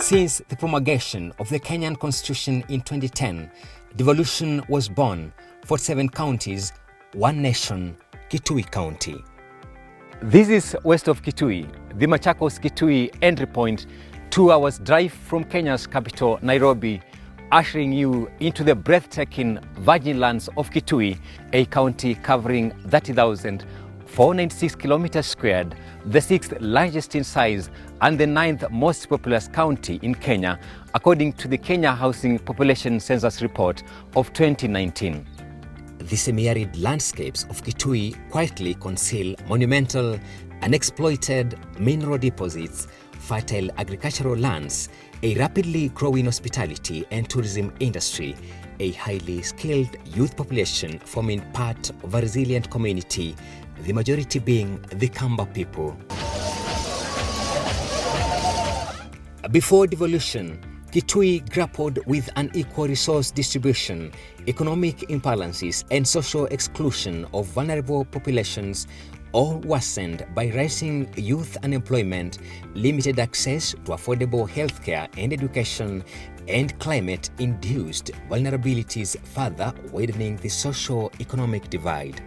Since the promulgation of the Kenyan Constitution in 2010, devolution was born. 47 counties, one nation, Kitui County. This is west of Kitui, the Machakos Kitui entry point, 2 hours drive from Kenya's capital, Nairobi, ushering you into the breathtaking virgin lands of Kitui, a county covering 30,496 kilometers squared, the 6th largest in size and the 9th most populous county in Kenya, according to the Kenya Housing Population Census Report of 2019. The semi-arid landscapes of Kitui quietly conceal monumental, unexploited mineral deposits, fertile agricultural lands, a rapidly growing hospitality and tourism industry, a highly skilled youth population forming part of a resilient community, the majority being the Kamba people. Before devolution, Kitui grappled with unequal resource distribution, economic imbalances, and social exclusion of vulnerable populations, all worsened by rising youth unemployment, limited access to affordable healthcare and education, and climate-induced vulnerabilities, further widening the socio-economic divide.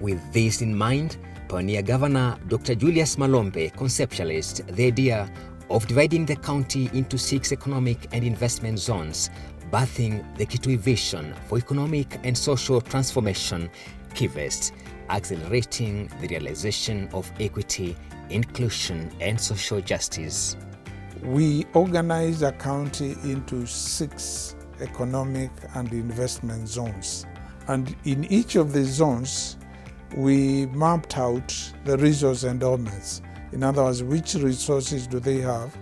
With this in mind, pioneer Governor Dr. Julius Malombe conceptualized the idea of dividing the county into 6 economic and investment zones, birthing the Kitui Vision for Economic and Social Transformation, KIVEST, accelerating the realization of equity, inclusion, and social justice. We organized the county into 6 economic and investment zones. And in each of the zones, we mapped out the resource endowments. In other words, which resources do they have,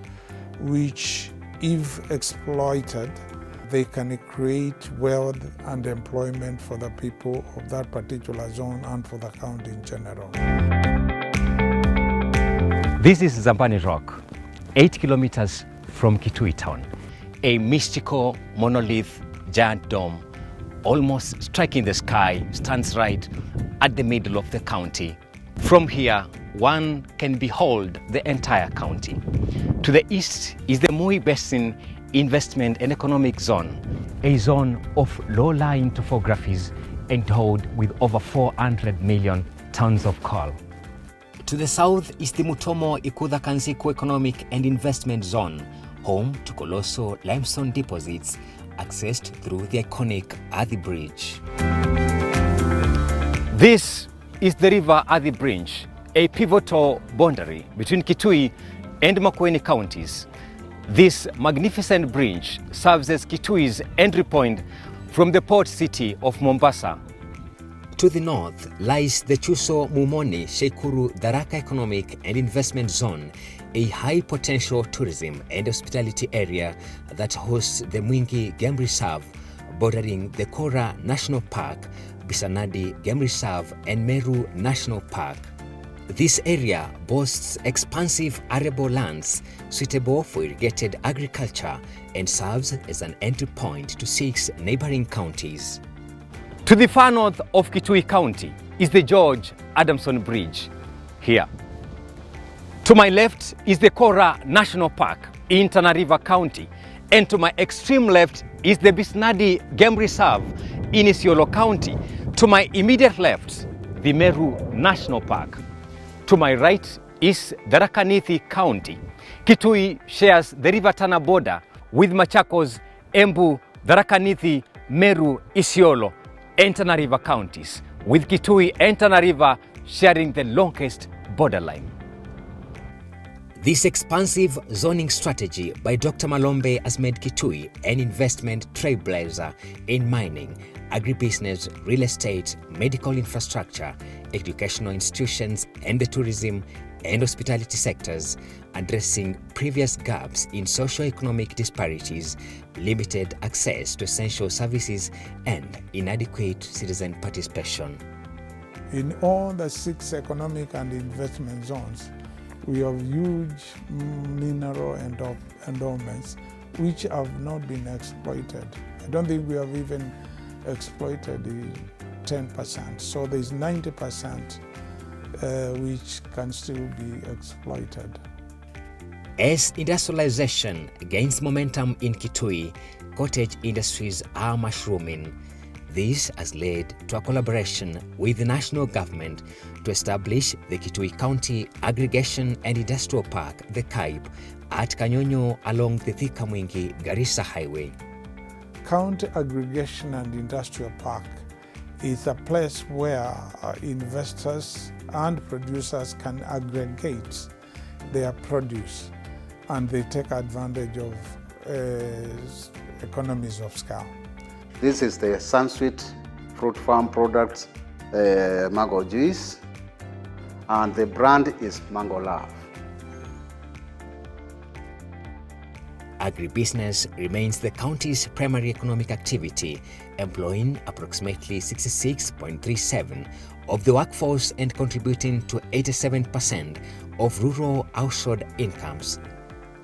which, if exploited, they can create wealth and employment for the people of that particular zone and for the county in general. This is Zambani Rock, 8 kilometers from Kitui town. A mystical monolith giant dome, almost striking the sky, stands right at the middle of the county. From here, one can behold the entire county. To the east is the Mui Basin Investment and Economic Zone, a zone of low-lying topographies endowed with over 400 million tons of coal. To the south is the Mutomo Ikudha Kanziku Economic and Investment Zone, home to colossal limestone deposits accessed through the iconic Athi Bridge. This is the River Athi Bridge, a pivotal boundary between Kitui and Makueni counties. This magnificent bridge serves as Kitui's entry point from the port city of Mombasa. To the north lies the Chuso Mumoni Sheikuru Tharaka Economic and Investment Zone, a high-potential tourism and hospitality area that hosts the Mwingi Game Reserve, bordering the Kora National Park, Bisanadi Game Reserve, and Meru National Park. This area boasts expansive arable lands suitable for irrigated agriculture and serves as an entry point to 6 neighboring counties. To the far north of Kitui County is the George Adamson Bridge, here. To my left is the Kora National Park in Tana River County, and to my extreme left is the Bisanadi Game Reserve in Isiolo County. To my immediate left, the Meru National Park. To my right is Tharaka Nithi County. Kitui shares the River Tana border with Machakos, Embu, Tharaka Nithi, Meru, Isiolo, and Tana River counties, with Kitui and Tana River sharing the longest borderline. This expansive zoning strategy by Dr. Malombe has made Kitui an investment trailblazer in mining, agribusiness, real estate, medical infrastructure, educational institutions, and the tourism and hospitality sectors, addressing previous gaps in socio-economic disparities, limited access to essential services, and inadequate citizen participation. In all the 6 economic and investment zones, we have huge mineral endowments which have not been exploited. I don't think we have even exploited the 10%, so there's 90% which can still be exploited. As industrialization gains momentum in Kitui, cottage industries are mushrooming. This has led to a collaboration with the national government to establish the Kitui County Aggregation and Industrial Park, the CECM, at Kanyonyo along the Thika Mwingi Garissa Highway. County Aggregation and Industrial Park is a place where investors and producers can aggregate their produce and they take advantage of economies of scale. This is the Sunsweet Fruit Farm products, mango juice, and the brand is Mango Love. Agribusiness remains the county's primary economic activity, employing approximately 66.37% of the workforce and contributing to 87% of rural household incomes.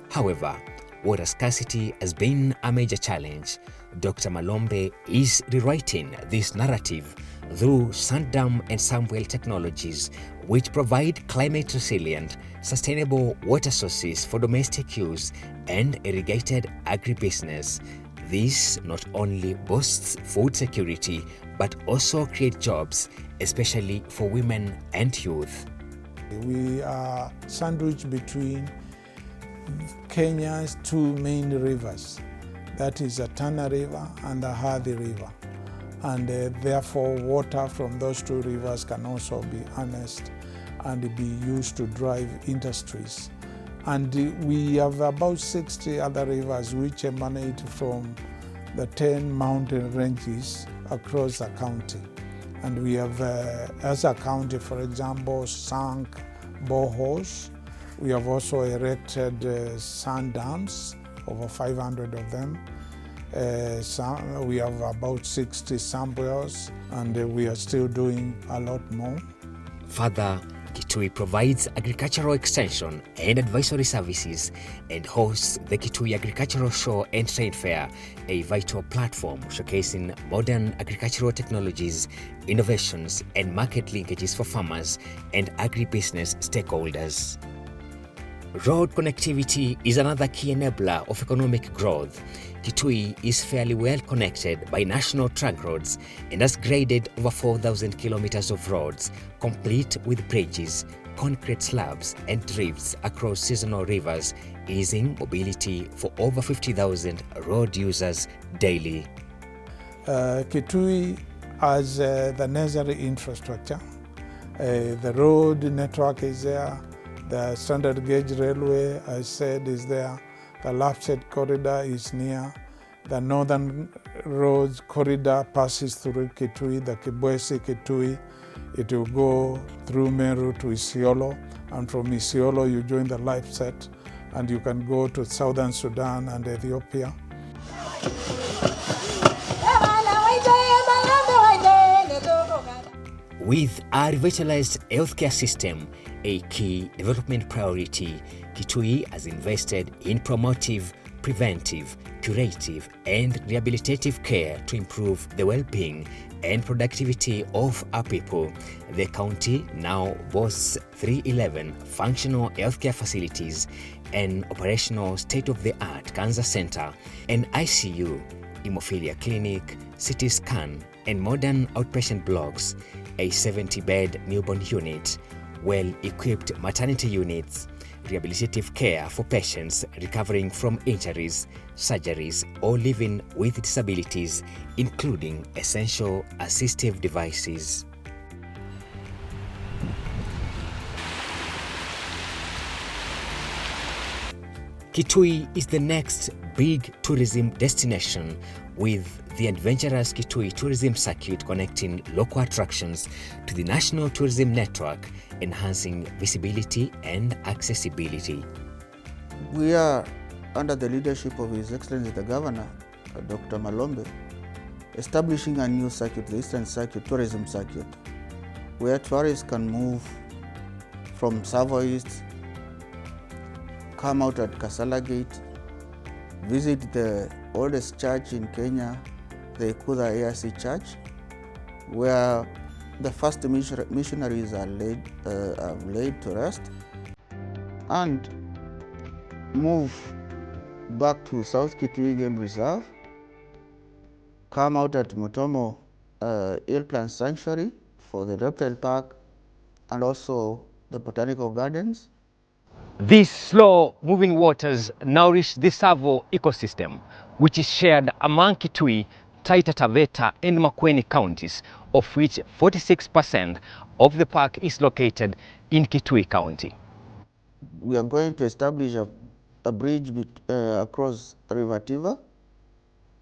However, water scarcity has been a major challenge. Dr. Malombe is rewriting this narrative through sand dam and sand well technologies, which provide climate-resilient, sustainable water sources for domestic use and irrigated agribusiness. This not only boosts food security, but also creates jobs, especially for women and youth. We are sandwiched between Kenya's two main rivers, that is the Tana River and the Athi River. And therefore water from those two rivers can also be harnessed and be used to drive industries. And we have about 60 other rivers which emanate from the 10 mountain ranges across the county. And we have, as a county, for example, sunk boreholes. We have also erected sand dams, over 500 of them. We have about 60 sand wells, and we are still doing a lot more. Further, Kitui provides agricultural extension and advisory services and hosts the Kitui Agricultural Show and Trade Fair, a vital platform showcasing modern agricultural technologies, innovations, and market linkages for farmers and agribusiness stakeholders. Road connectivity is another key enabler of economic growth. Kitui is fairly well connected by national trunk roads and has graded over 4,000 kilometers of roads, complete with bridges, concrete slabs, and drifts across seasonal rivers, easing mobility for over 50,000 road users daily. Kitui has the necessary infrastructure. The road network is there. The standard gauge railway, I said, is there. The Lapset corridor is near. The northern roads corridor passes through Kitui, the Kibwezi Kitui. It will go through Meru to Isiolo, and from Isiolo you join the Lapset, and you can go to southern Sudan and Ethiopia. With a revitalized healthcare system, a key development priority, Kitui has invested in promotive, preventive, curative, and rehabilitative care to improve the well-being and productivity of our people. The county now boasts 311 functional healthcare facilities, an operational state-of-the-art cancer center, an ICU, hemophilia clinic, CT scan, and modern outpatient blocks, a 70-bed newborn unit, well-equipped maternity units, rehabilitative care for patients recovering from injuries, surgeries, or living with disabilities, including essential assistive devices. Kitui is the next big tourism destination, with the adventurous Kitui tourism circuit connecting local attractions to the national tourism network, enhancing visibility and accessibility. We are, under the leadership of His Excellency the Governor, Dr. Malombe, establishing a new circuit, the Eastern Circuit, Tourism Circuit, where tourists can move from Savo East, come out at Kasala Gate, visit the oldest church in Kenya, the Nkunda AIC Church, where the first missionaries are laid to rest, and move back to South Kitui Game Reserve, come out at Mutomo Hillplant Sanctuary for the reptile park and also the botanical gardens. These slow-moving waters nourish the Tsavo ecosystem, which is shared among Kitui, Taita Taveta and Makueni counties, of which 46% of the park is located in Kitui County. We are going to establish a bridge across River Tiva,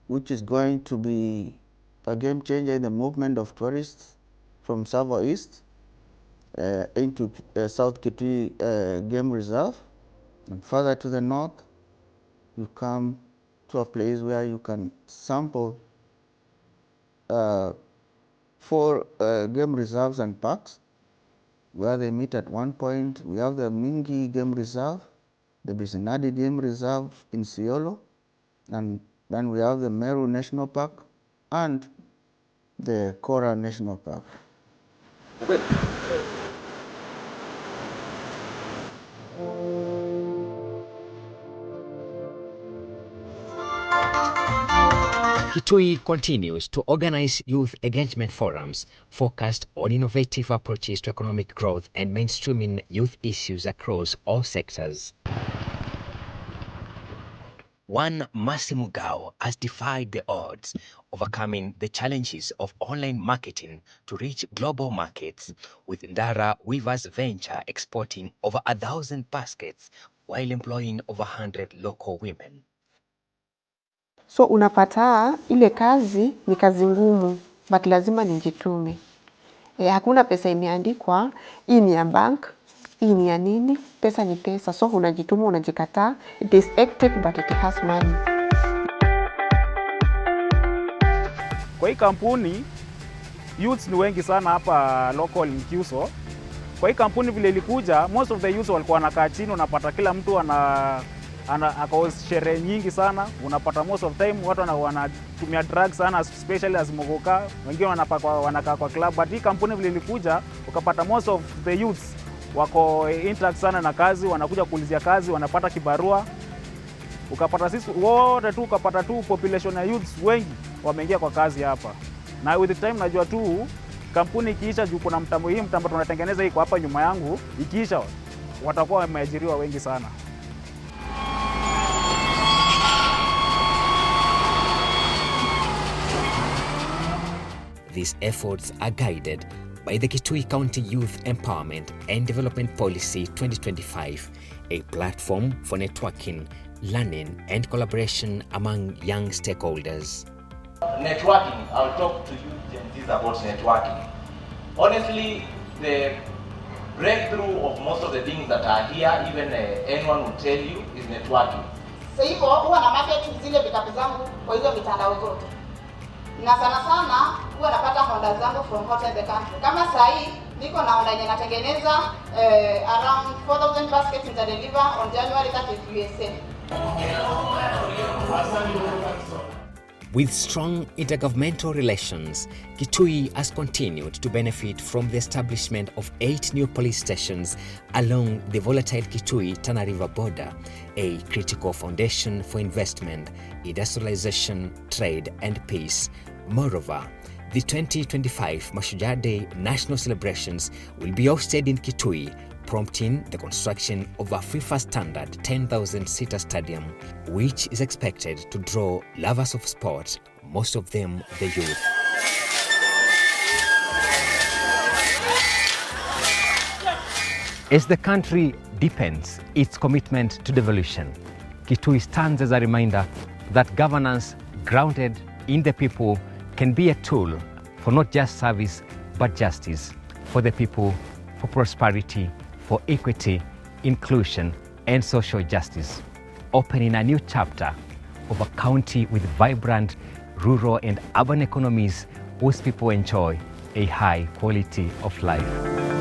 which is going to be a game changer in the movement of tourists from Tsavo East into South Kitui Game Reserve. And further to the north, you come to a place where you can sample 4 game reserves and parks where they meet at one point. We have the Mingi Game Reserve, the Bisinadi Game Reserve in Siolo, and then we have the Meru National Park and the Kora National Park. Kitui continues to organize youth engagement forums focused on innovative approaches to economic growth and mainstreaming youth issues across all sectors. One Masimugao has defied the odds, overcoming the challenges of online marketing to reach global markets, with Ndara Weavers Venture exporting over 1,000 baskets while employing over 100 local women. So unapata ile kazi ni kazi ngumu, but lazima nijitume. Hakuna pesa imeandikwa, hii ni ya bank, hii ni ya nini, pesa ni pesa. So unajituma, unajikataa, it is hectic but it has money. Kwa hii kampuni, youths ni wengi sana hapa local Mkiuso. Kwa hii kampuni vile ilikuja, most of the youths walikuwa wanakaa chini, unapata kila mtu ako sherehe nyingi sana. Unapata most of time watu wanatumia drugs sana, especially as mogoka, wengine wanakaa kwa club. But hii kampuni vile ilikuja, ukapata most of the youths wako interact sana na kazi, wanakuja kuulizia kazi, wanapata kibarua. Ukapata sisi wote tu, ukapata tu population ya youths wengi wameingia kwa kazi hapa. Na with the time najua tu kampuni ikiisha, juu kuna mtambo tunatengeneza iko hapa nyuma yangu, ikiisha watakuwa wameajiriwa wengi sana. These efforts are guided by the Kitui County Youth Empowerment and Development Policy 2025, a platform for networking, learning and collaboration among young stakeholders. Networking, I'll talk to you Gen Zs about networking. Honestly, the breakthrough of most of the things that are here, even anyone will tell you, is networking. Sasa hivyo huwa na market zile vitabu zangu kwa hizo mitandao zote. Na sana huwa napata order zangu from outside the country. Kama saa hii niko na order yenye natengeneza around 4,000 baskets nitadeliver on January 30th USA. With strong intergovernmental relations, Kitui has continued to benefit from the establishment of 8 new police stations along the volatile Kitui-Tana River border, a critical foundation for investment, industrialization, trade and peace. Moreover, the 2025 Mashujaa Day national celebrations will be hosted in Kitui, prompting the construction of a FIFA standard 10,000-seater stadium, which is expected to draw lovers of sport, most of them the youth. As the country deepens its commitment to devolution, Kitui stands as a reminder that governance grounded in the people can be a tool for not just service but justice, for the people, for prosperity, for equity, inclusion, and social justice, opening a new chapter of a county with vibrant rural and urban economies whose people enjoy a high quality of life.